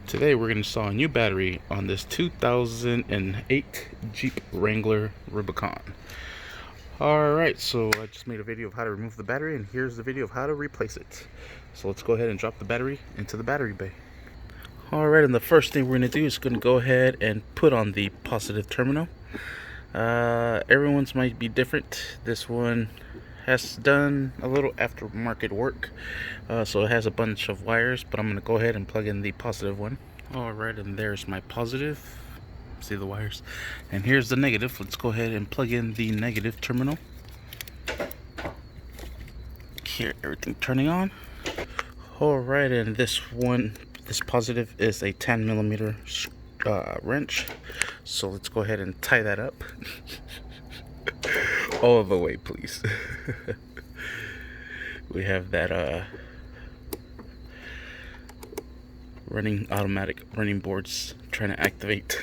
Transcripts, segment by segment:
Today we're going to install a new battery on this 2008 Jeep Wrangler Rubicon. Alright, so I just made a video of how to remove the battery, and here's the video of how to replace it. So let's go ahead and drop the battery into the battery bay. Alright, and the first thing we're going to do is going to go ahead and put on the positive terminal. Everyone's might be different. This one has done a little aftermarket work, so it has a bunch of wires, but I'm going to go ahead and plug in the positive one. Alright, and there's my positive. See the wires, and here's the negative. Let's go ahead and plug in the negative terminal. Here, everything turning on. Alright, and this positive is a 10mm wrench, so let's go ahead and tie that up. All the way, please. We have that automatic running boards trying to activate.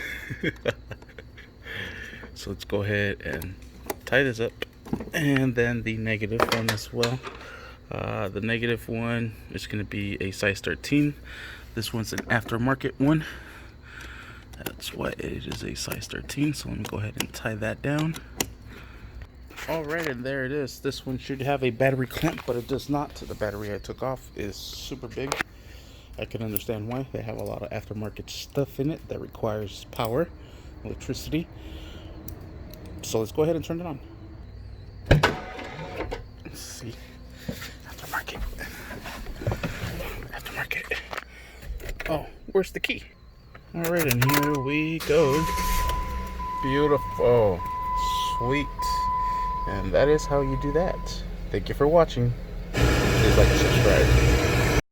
So let's go ahead and tie this up, and then the negative one as well. The negative one is going to be a size 13. This one's an aftermarket one. That's why it is a size 13. So let me go ahead and tie that down. Alright, and there it is. This one should have a battery clamp, but it does not. The battery I took off is super big. I can understand why. They have a lot of aftermarket stuff in it that requires power, electricity. So let's go ahead and turn it on. Let's see. Aftermarket. Oh, where's the key? Alright, and here we go. Beautiful. Sweet. And that is how you do that. Thank you for watching. Please like and subscribe.